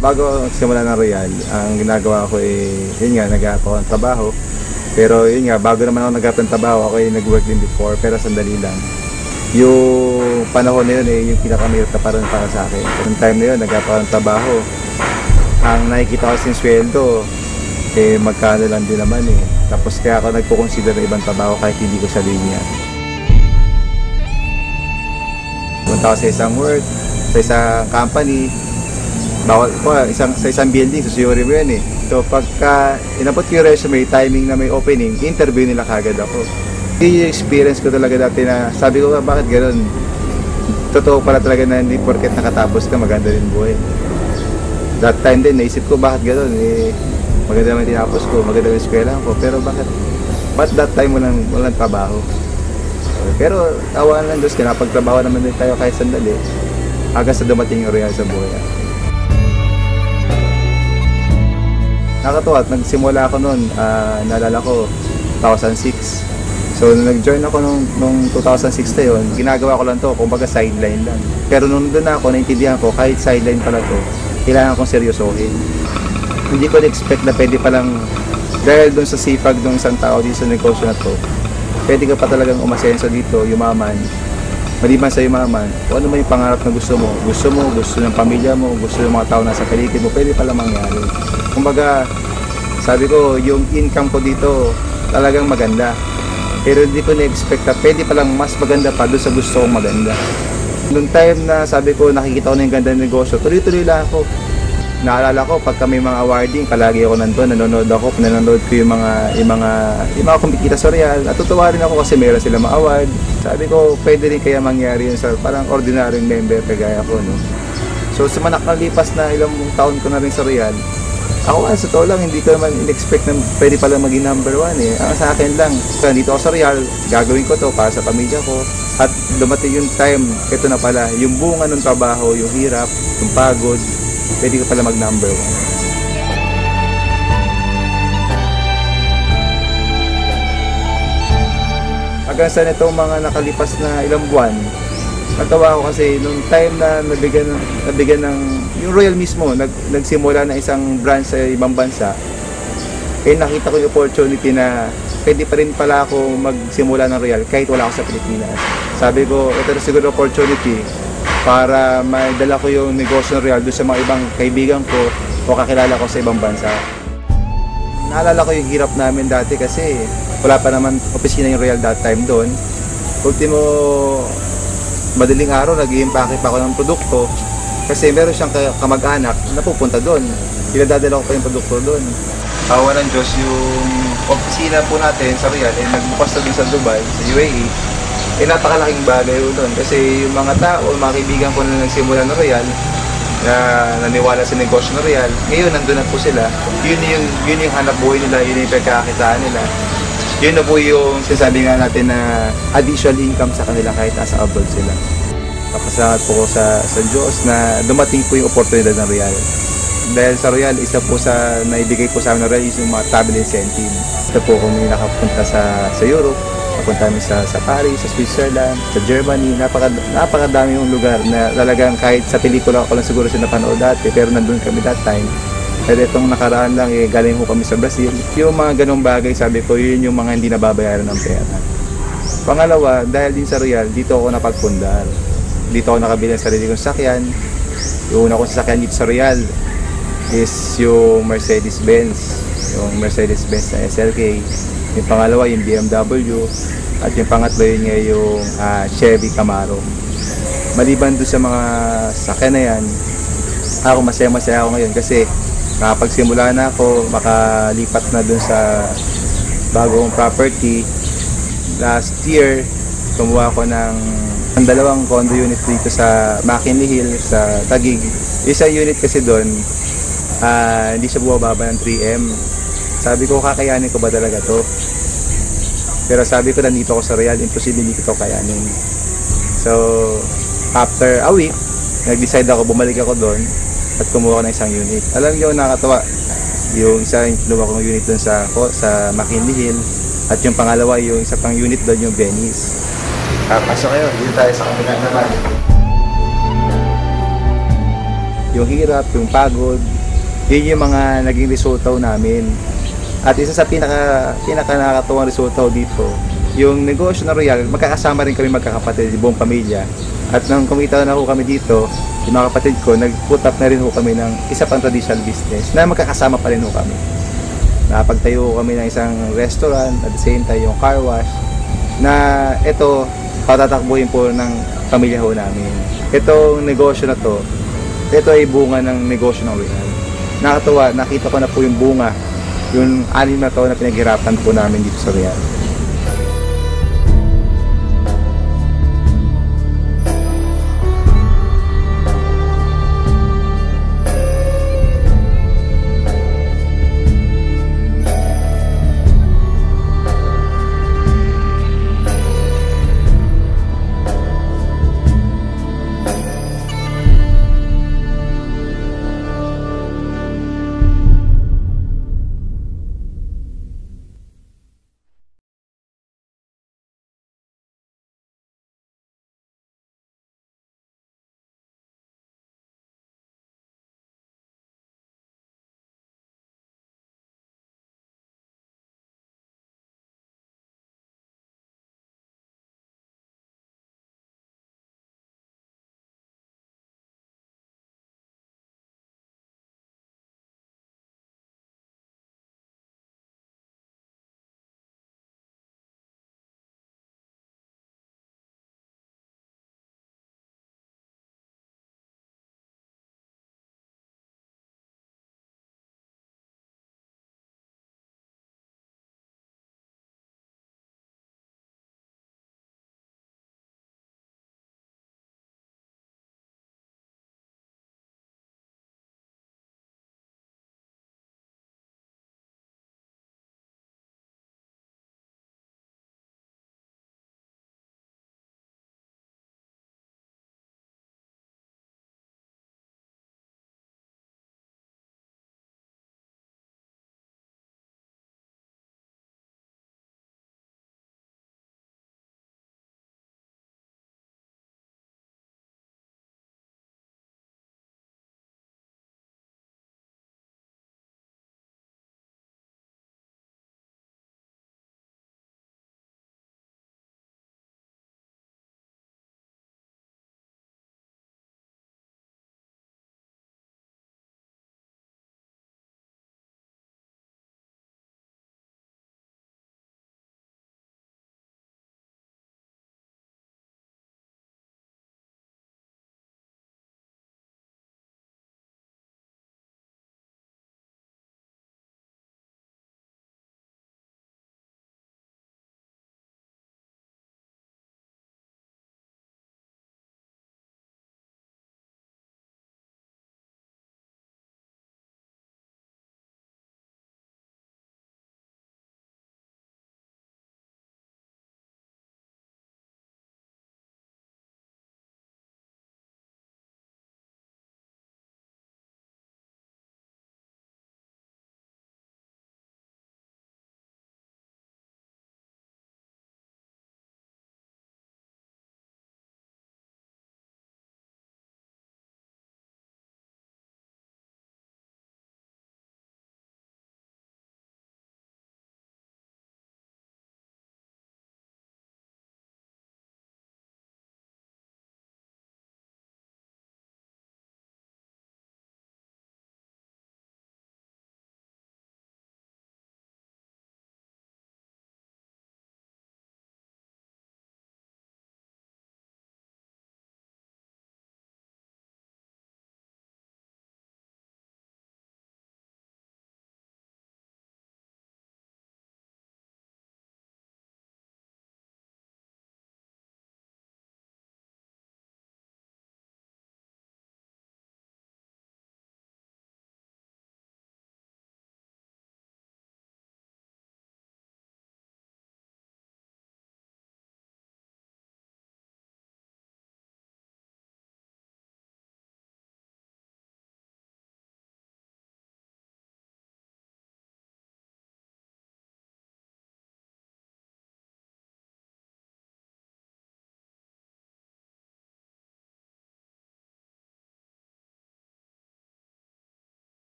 Bago simula ng Royal, ang ginagawa ko yun nga, nag-aap ako ng trabaho. Pero yun nga, bago naman ako nag-aap ng trabaho, ako nag-work din before, pero sandali lang. Yung panahon na yun yung pinakamahirap na parang para sa akin. Yung time na yun, nag-aap ako ng trabaho. Ang nakikita ko sin sweldo, magkano lang din naman Tapos kaya ako nagpo-consider ng ibang trabaho kahit hindi ko sa linya. Punta ako sa isang work, sa isang company, bawal po, sa isang building, susuyuri mo yan So pagka inabot ko yung resume, timing na may opening, interview nila kagad ako. Yung experience ko talaga dati na sabi ko, bakit gano'n? Totoo pala talaga na hindi porket nakatapos ka, maganda rin buhay. That time din, naisip ko bakit gano'n? Maganda naman tinapos ko, maganda yung eskwela ko, pero bakit that time walang trabaho? Pero tawanan lang Diyos, kinapagtrabaho naman din tayo kahit sandali, hanggang sa dumating yung Royal sa buhay. Nakatuwa at nagsimula ako noon, naalala ko 2006. So nag-join ako nung 2006 na yun, ginagawa ko lang to, kumbaga sideline lang. Pero nung doon ako, naintindihan ko, kahit sideline pala to, kailangan kong seryosohin. Hindi ko na-expect na pwede palang, dahil doon sa sipag ng isang tao dito sa negosyo na to, pwede ka pa talagang umasenso dito, yumaman. Maliban sa yumaman, kung ano man yung pangarap na gusto ng pamilya mo, gusto ng mga tao nasa paligid mo, pwede pala mangyari. Kumbaga, sabi ko, yung income ko dito talagang maganda. Pero hindi ko na-expect na pwede palang mas maganda pa doon sa gusto kong maganda. Noong time na sabi ko, nakikita ko na yung ganda ng negosyo, tuloy-tuloy lang ako. Naalala ko, pagka may mga awarding, palagi ako nandun, nanonood ko yung mga kumikita sa Royal. Natutuwa rin ako kasi meron sila ma-award. Sabi ko, pwede rin kaya mangyari yun sa parang ordinaryong member kagaya ko, no? So, sa nakalipas na ilang taon ko na rin sa Royal, ako sa totoo lang, hindi ko naman in-expect na pwede pala maging number 1 Ang sa akin lang, dito ako sa Royal, gagawin ko to para sa pamilya ko. At dumating yung time, ito na pala, yung bunga ng trabaho, yung hirap, yung pagod, pwede ko pala mag number 1. Hanggang sa nitong mga nakalipas na ilang buwan, natawa ako kasi nung time na nabigyan ng yung Royal mismo, nagsimula na isang branch sa ibang bansa, nakita ko yung opportunity na pwede pa rin pala ako magsimula ng Royal kahit wala ako sa Pilipinas. Sabi ko, ito na siguro opportunity para maidala ko yung negosyo ng Royal doon sa mga ibang kaibigan ko o kakilala ko sa ibang bansa. Naalala ko yung hirap namin dati kasi wala pa naman opisina yung Royal that time doon. Ultimo, madaling araw, nag-i-impake pa ako ng produkto kasi meron siyang kamag-anak na pupunta doon. Pinadadala ko pa yung produkto doon. Tawa ng Diyos, yung opisina po natin sa Royal nagbukas na doon sa Dubai, sa UAE. Napakalaking bagay doon kasi yung mga tao, mga kaibigan ko na nagsimula ng Royal na naniwala sa negosyo ng Royal, ngayon nandun na po sila. Yun yung hanap buhay nila, yun yung pagkakakitaan nila. Yun na po yung sinasabi nga natin na additional income sa kanila kahit nasa abroad sila. Papasalamat po ko sa Diyos na dumating po yung oportunidad ng Royal. Dahil sa Royal, isa po sa naibigay po sa amin ng Royal is yung mga travel incentive. Ito po kung may nakapunta sa Europe, napunta kami sa Paris, sa Switzerland, sa Germany. Napakadami yung lugar na talagang kahit sa pelikula ko lang siguro siya napanood dati, pero nandun kami that time. Pero itong nakaraan lang, galing ko kami sa Brazil. Yung mga ganong bagay, sabi ko, yun yung mga hindi nababayaran ng pera. Pangalawa, dahil din sa Royal, dito ako napagpundar. Dito ako nakabili ng sarili kong sasakyan. Yung una kong sasakyan dito sa Royal is yung Mercedes-Benz. Yung Mercedes-Benz na SLK. Yung pangalawa, yung BMW. At yung pangatlo yun nga yung Chevy Camaro. Maliban doon sa mga sasakyan na yan, ako masaya-masaya ako ngayon kasi nakapagsimula na ako, makalipat na dun sa bagong property. Last year, kumuha ko ng dalawang condo unit dito sa McKinley Hill, sa Taguig. Isa unit kasi doon, hindi siya bumababa ng 3M. Sabi ko, kakayanin ko ba talaga to? Pero sabi ko, nandito ako sa Royal, imposible hindi ko to kayanin. So, after a week, nag-decide ako, bumalik ako doon at kumuha ko ng isang unit. Alam niyo, nakakatawa. Yung isa, kinuha ko ng unit doon sa McKinley Hill. At yung pangalawa, yung isa pang unit doon, yung Venice. Pasok kayo, dito tayo sa kabila naman. yung hirap, yung pagod, yun yung mga naging resulta namin. At isa sa pinaka nakakatuwang resulta dito, yung negosyo ng Royal, magkakasama rin kami magkakapatid, buong pamilya. At nang kumita na ho kami dito, yung mga kapatid ko, nag-put up na rin ho kami ng isa pang traditional business na magkakasama pa rin ho kami. Napagtayo ho kami ng isang restaurant, at the same time yung car wash, na ito, patatakbuhin po ng pamilya ho namin. Itong negosyo na to, ito ay bunga ng negosyo ng Royal. Nakatuwa, nakita ko na po yung bunga, yung 6 na taon na pinaghirapan po namin dito sa Royal.